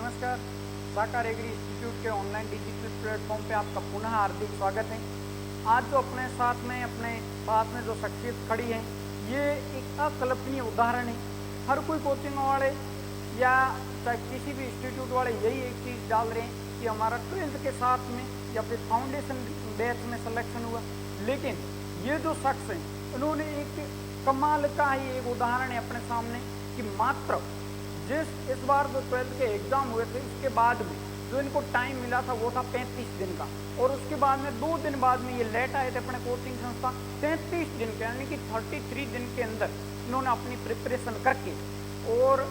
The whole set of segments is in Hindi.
नमस्कार। साकार एग्री इंस्टीट्यूट के ऑनलाइन डिजिटल प्लेटफॉर्म पे आपका पुनः हार्दिक स्वागत है। आज जो अपने साथ में जो शख्सियत खड़ी है, ये एक अकल्पनीय उदाहरण है। हर कोई कोचिंग वाले या चाहे किसी भी इंस्टीट्यूट वाले यही एक चीज़ डाल रहे हैं कि हमारा 12th के साथ में या फिर फाउंडेशन बैच में सिलेक्शन हुआ। लेकिन ये जो शख्स हैं, उन्होंने एक कमाल का ही एक उदाहरण है अपने सामने कि मात्र इस बार जो 12th के एग्ज़ाम हुए थे, उसके बाद में जो इनको टाइम मिला था वो था 35 दिन का, और उसके बाद में 2 दिन बाद में ये लेट आए थे अपने कोचिंग संस्था। 33 दिन के यानी कि 33 दिन के अंदर इन्होंने अपनी प्रिपरेशन करके और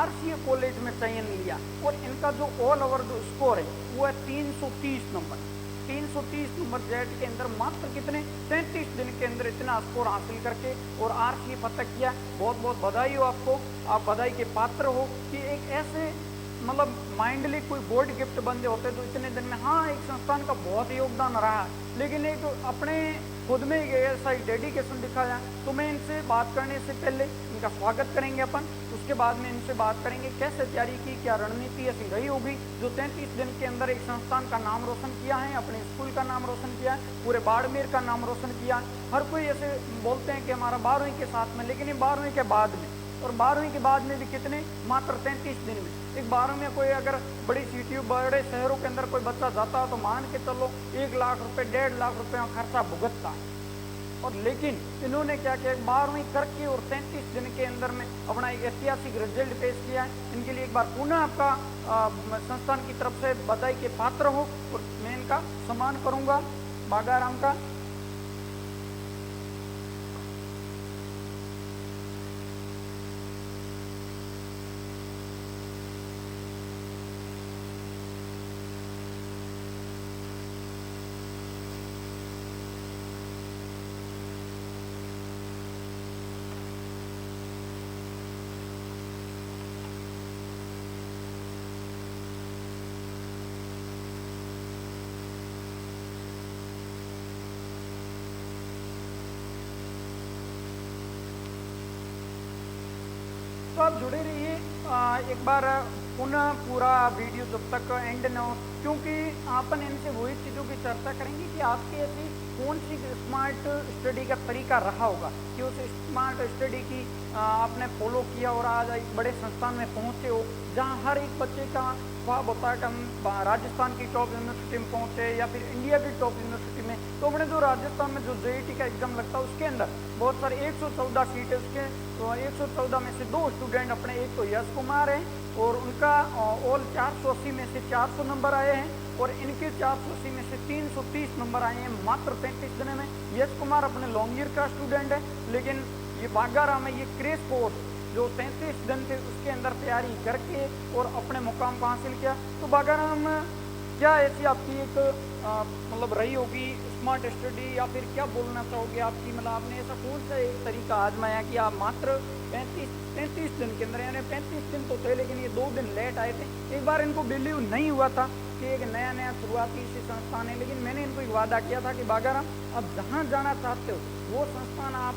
RCA कॉलेज में चयन लिया। और इनका जो ऑल ओवर जो स्कोर है वो है 330 नंबर। 330 नंबर जेट के अंदर मात्र कितने 33 दिन के अंदर इतना स्कोर हासिल करके और RCA फतह किया। बहुत बहुत बधाई हो आपको, आप बधाई के पात्र हो कि एक ऐसे मतलब माइंडली कोई गोल्ड गिफ्ट बंदे होते तो इतने दिन में, हाँ एक संस्थान का बहुत योगदान रहा है, लेकिन एक अपने खुद में एक ऐसा डेडिकेशन दिखाया। तो मैं इनसे बात करने से पहले इनका स्वागत करेंगे अपन, उसके बाद में इनसे बात करेंगे कैसे तैयारी की, क्या रणनीति ऐसी रही होगी जो 33 दिन के अंदर एक संस्थान का नाम रोशन किया है, अपने स्कूल का नाम रोशन किया है, पूरे बाड़मेर का नाम रोशन किया। हर कोई ऐसे बोलते हैं कि हमारा 12वीं के साथ में, लेकिन ये 12वीं के बाद में, और 12वीं के बाद में भी कितने मात्र 33 दिन में। एक 12वीं में कोई अगर बड़ी सिटी बड़े शहरों के अंदर कोई बच्चा जाता है तो मान के चलो 1 लाख रुपए 1.5 लाख रुपए का खर्चा भुगतता है। और लेकिन इन्होंने क्या किया, 12वीं करके और 33 दिन के अंदर में अपना एक ऐतिहासिक रिजल्ट पेश किया है। इनके लिए एक बार पुनः आपका संस्थान की तरफ से बधाई के पात्र हो, और मैं इनका सम्मान करूंगा बागाराम का। तो आप जुड़े रहिए, एक बार पुनः पूरा वीडियो जब तक एंड न हो, क्योंकि अपन इनसे वही चीज़ों की चर्चा करेंगे कि आपकी ऐसी कौन सी स्मार्ट स्टडी का तरीका रहा होगा कि उस स्मार्ट स्टडी की आपने फॉलो किया और आज एक बड़े संस्थान में पहुंचे हो, जहां हर एक बच्चे का ख्वाब होता है कि हम राजस्थान की टॉप यूनिवर्सिटी में पहुंचे या फिर इंडिया की टॉप यूनिवर्सिटी में। तो अपने जो राजस्थान में जो JET का एग्जाम लगता है उसके अंदर बहुत सारे 114 सीट है, उसके 114 में से 2 स्टूडेंट अपने, एक तो यश कुमार हैं और उनका ऑल 480 में से 400 नंबर आए हैं, और इनके 480 में से 330 नंबर आए हैं मात्र 33 दिन में। यश कुमार अपने लॉन्ग ईयर का स्टूडेंट है, लेकिन ये बागाराम में ये क्रेश कोर्स जो 33 दिन थे उसके अंदर तैयारी करके और अपने मुकाम को हासिल किया। तो बागाराम क्या ऐसी आपकी एक मतलब रही होगी स्मार्ट स्टडी, या फिर क्या बोलना चाहोगे आपकी, मतलब आपने ऐसा कौन सा एक तरीका आजमाया कि आप मात्र 35 दिन के अंदर, यानी 35 दिन तो थे लेकिन ये 2 दिन लेट आए थे। एक बार इनको बिलीव नहीं हुआ था कि एक नया शुरुआती इसी संस्थान है, लेकिन मैंने इनको एक वादा किया था कि बागाराम अब जहाँ जाना चाहते हो वो संस्थान आप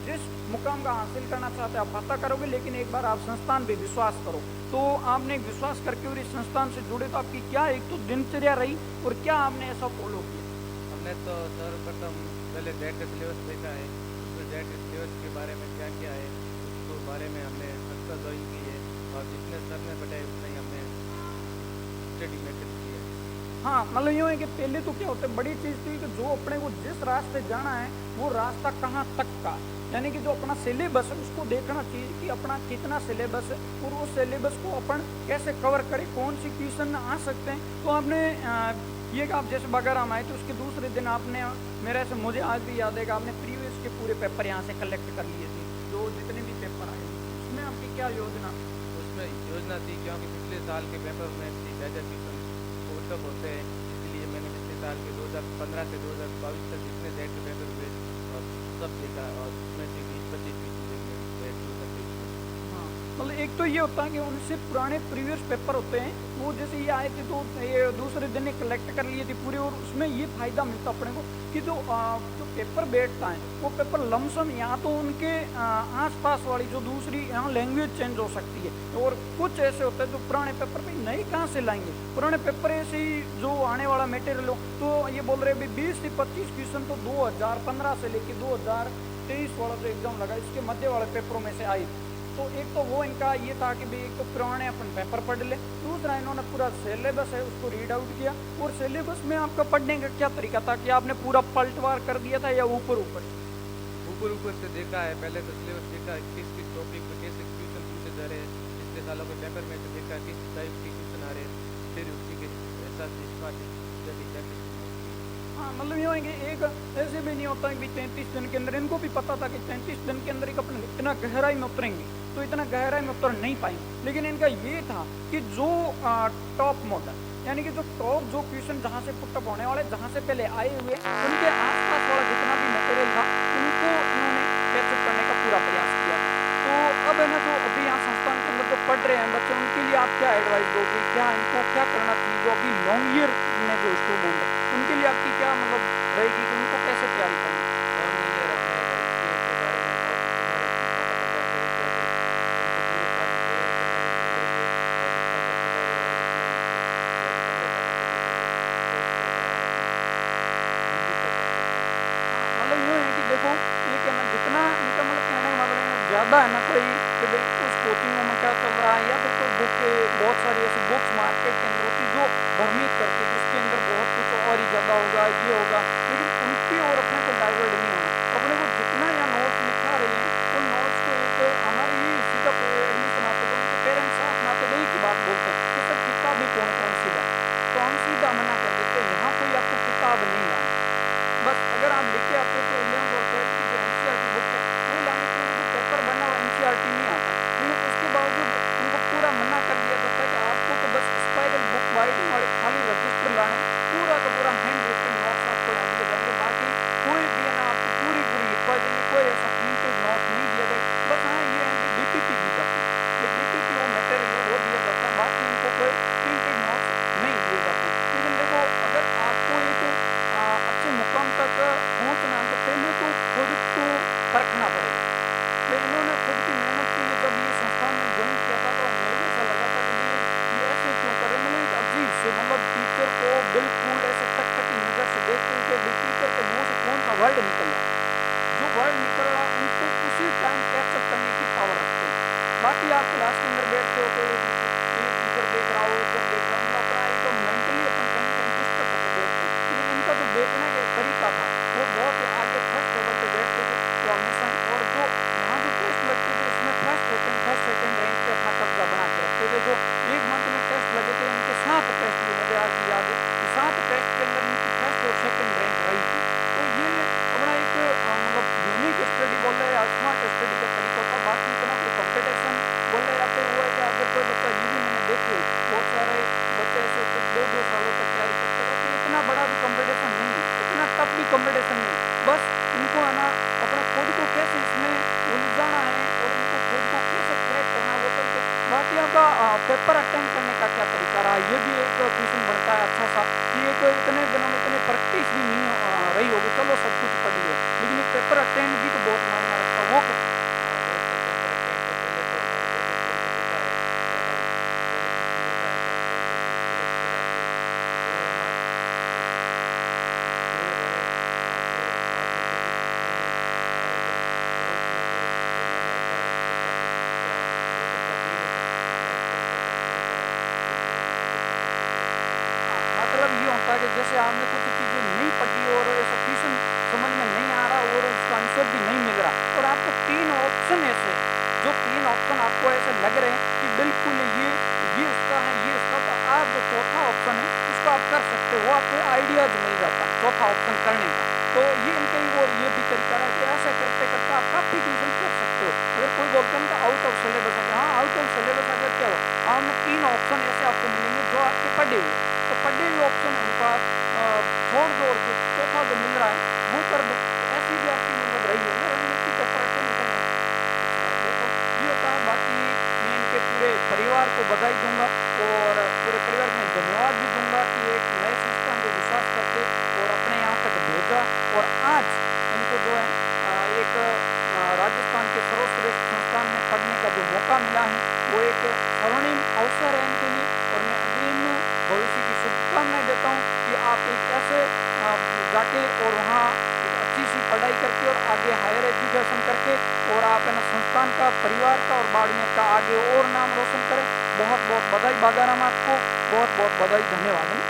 जिस मुकाम का हासिल करना चाहते हैं आप पता करोगे, लेकिन एक बार आप संस्थान पे विश्वास करो। तो आपने एक विश्वास करके और इस संस्थान से जुड़े, तो आपकी क्या एक तो दिनचर्या रही और क्या आपने ऐसा फॉलो किया? हमने तो सर्वप्रथम पहले जेट सिलेबस देखा है, उसमें जेट सिलेबस के बारे में क्या क्या है उसको बारे में हमने कक्षा ज्वाइन की है, और जितने सर ने बताए उतने ही हमने स्टडी मेथड की है। हाँ, मतलब यूँ है कि पहले तो क्या होता है, बड़ी चीज़ थी कि जो अपने को जिस रास्ते जाना है वो रास्ता कहाँ तक का, यानी कि जो अपना सिलेबस है उसको देखना चाहिए कि अपना कितना सिलेबस है और उस सिलेबस को अपन कैसे कवर करें, कौन सी क्वेश्चन आ सकते हैं। तो आपने ये कि आप जैसे बागाराम आए थे उसके दूसरे दिन आपने, मेरे से मुझे आज भी याद है कि आपने प्रीवियस के पूरे पेपर यहाँ से कलेक्ट कर लिए थे, जो जितने भी पेपर आए उसमें आपकी क्या योजना? उसमें योजना थी क्योंकि पिछले साल के पेपर में बेहतर क्वेश्चन कोटअप होते हैं, इसलिए मैंने पिछले साल के 2015 से 2022 तक जितने जेट के पेपर हुए और सब देखा, और उसमें से 20-25 क्वेश्चन हाँ, मतलब एक तो ये होता है कि उनसे पुराने प्रीवियस पेपर होते हैं, वो जैसे ये आए थे तो ये दूसरे दिन ही कलेक्ट कर लिए थे पूरे, और उसमें ये फ़ायदा मिलता अपने को कि जो पेपर बैठता है वो पेपर लमसम या तो उनके आसपास वाली जो दूसरी यहाँ लैंग्वेज चेंज हो सकती है, और कुछ ऐसे होते हैं जो पुराने पेपर पे नए कहाँ से लाएंगे, पुराने पेपर ऐसे ही जो आने वाला मटेरियल हो। तो ये बोल रहे हैं 20 से 25 क्वेश्चन तो 2015 से लेके 2023 वाला जो एग्जाम लगा इसके मध्य वाले पेपरों में से आई। तो एक तो वो इनका ये था कि भाई एक तो पुराने अपन पेपर पढ़ ले, दूसरा इन्होंने पूरा सिलेबस है उसको रीड आउट किया, और सिलेबस में आपका पढ़ने का क्या तरीका था कि आपने पूरा पलटवार कर दिया था या ऊपर ऊपर ऊपर से देखा है, पहले तो सिलेबस देखा है किस किस टॉपिक पे कैसे क्वेश्चन पूछे जा रहे हैं, पिछले सालों के पेपर में से देखा किस टाइप के क्वेश्चन आ रहे हैं, फिर उसी के हिसाब से स्मार्ट स्टडी प्रैक्टिस। हाँ मतलब ये है कि एक ऐसे भी नहीं होता कि 33 दिन के अंदर, इनको भी पता था कि 33 दिन के अंदर एक अपन इतना गहराई में उतरेंगे तो इतना गहराई में उतर नहीं पाएंगे, लेकिन इनका ये था कि जो टॉप मॉडल यानी कि जो टॉप जो क्वेश्चन जहाँ से पुटअप होने वाले जहाँ से पहले आए हुए उनके आसपास वाला जितना भी मटेरियल था उनको इन्होंने कैप्चर करने का पूरा प्रयास किया। तो अब है ना जो अभी यहाँ संस्थान के अंदर जो पढ़ रहे हैं बच्चे उनके लिए आप क्या एडवाइस दोगे, क्या इनको क्या करना चाहिए, जो अभी लॉन्ग ईयर में जो स्टूडेंट है उनके लिए आपकी क्या मतलब रहेगी कि उनको कैसे तैयारी करनी? देखो ये कहना जितना इनका मतलब कहने का मतलब है ज़्यादा है ना कोई कि भाई उस कोचिंगों में क्या चल रहा है या फिर कोई बुक के बहुत सारी ऐसी बुक्स मार्केट के अंदर होती जो भ्रमित करती है जिसके अंदर बहुत कुछ और ही ज़्यादा होगा ये होगा, लेकिन उनकी ओर अपने को डाइवर्ट नहीं होना, अपने को जितना यहाँ नोट्स लिखा रही हैं उन नोट्स को एक हमारे ये सीधा एडमिशन आते तो उनके पेरेंट्स साथ में आते तो एक ही बात बोलते हैं कि सर किताब भी कौन सी है, तो हम सीधा मना कर देते हैं यहाँ कोई आपको किताब नहीं लानी, बस अगर आप लेके आते हो तो 11th और 12th की जो एनसीईआरटी बुक है वो लाने के लिए जो पेपर बना हुआ एनसीईआरटी नहीं आता, लेकिन उसके बावजूद उनको पूरा मना कर दिया जाता है कि आपको तो बस स्पाइरल बुक वाइडिंग वाले खाली रजिस्टर लाने, पूरा का पूरा हैंड रिटन नोट्स आपको ला दिए जाएंगे, बाकी कोई भी है ना आपको पूरी लिखवा देंगे, कोई ऐसा प्रिंटेड नोट नहीं दिया जाएगा, बस हाँ ये है कि डीपीपी दी जाती है, ये डीपीपी वो मटेरियल है वो दिया जाता है, बाकी इनको कोई प्रिंटेड नोट्स नहीं दिए जाते। लेकिन देखो अगर आपको एक अच्छे मुकाम तक पहुंचना है तो पहले तो खुद को परखना पड़ेगा। तो इन्होंने खुद की मेहनत के लिए जब ये संस्थान में ज्वाइन किया था तो मेरे को ऐसा लगा था कि भाई ये ऐसे क्यों कर रहे, मतलब एक अजीब से मतलब टीचर को बिल्कुल ऐसे टक टक की नज़र से देखते हुए कि टीचर के मुँह से कौन सा वर्ड निकल रहा है, जो वर्ड निकल रहा है उनको उसी टाइम कैप्चर करने की पावर रखते हैं। बाकी आप क्लास के अंदर बैठते हो तो ये टीचर देख रहा हो इधर देख रहा हो, मतलब अपना एक तो मेंटली अपन कहीं कहीं पुस्तक पर बैठते हैं, लेकिन इनका जो बैठने का तरीका था वो बहुत ही आगे फर्स्ट टेबल पे बैठते थे तो हमेशा ही, और जो यहाँ जो टेस्ट लगते थे उसमें फर्स्ट सेकंड रैंक पे अपना कब्जा बना के रखते थे। जो एक मंथ में टेस्ट लगे थे इनके 7 टेस्ट भी मुझे आज भी याद है, 7 टेस्ट के अंदर इनकी फर्स्ट और सेकंड रैंक रही थी। तो ये अपना एक मतलब यूनिक स्टडी बोल रहे हैं, स्मार्ट स्टडी का तरीका था, बाकी इतना कोई कंपटीशन बोल रहे या फिर वो है कि अगर कोई बच्चा ये भी मैंने देखे बहुत सारे बच्चे ऐसे होते 2-2 सालों तक तैयारी करते रहते, इतना बड़ा भी कंपटीशन नहीं है, इतना टफ भी कंपटीशन नहीं है, बस इनको है ना अपने खुद को कैसे इसमें उलझाना है और इनको खुद को कैसे क्रैक करना है वो तरीके। बाकी आपका पेपर अटेंड करने का क्या तरीका रहा, ये भी एक क्वेश्चन बनता है अच्छा सा कि ये कोई इतने दिनों में इतनी प्रैक्टिस भी नहीं रही होगी, चलो सब कुछ पढ़ लिया, लेकिन ये पेपर अटेंड भी तो बहुत मायने रखता है, वो कैसे? मतलब ये होता है कि जैसे आपने कुछ चीज़ें नहीं पढ़ी और ऐसा क्वेश्चन समझ में नहीं आ रहा और उसका आंसर भी नहीं मिल रहा और आपको 3 ऑप्शन ऐसे जो 3 ऑप्शन आपको ऐसे लग रहे हैं कि बिल्कुल ये उसका है ये उसका, तो आप जो चौथा ऑप्शन है उसको आप कर सकते हो, वो आपको आइडियाज मिल जाता है चौथा ऑप्शन करने का। तो ये इनका ही और ये भी तरीका है कि ऐसे करते करते आप काफ़ी क्वेश्चन कर सकते हो। अगर कोई बोलता है ना कि आउट ऑफ सिलेबस आ गया, हाँ आउट ऑफ सिलेबस आ गया क्या हो, आपने 3 ऑप्शन ऐसे आपको मिलेंगे जो आपके पढ़े हुए, तो पढ़े हुए ऑप्शन है उनको आप भाई, धन्यवाद।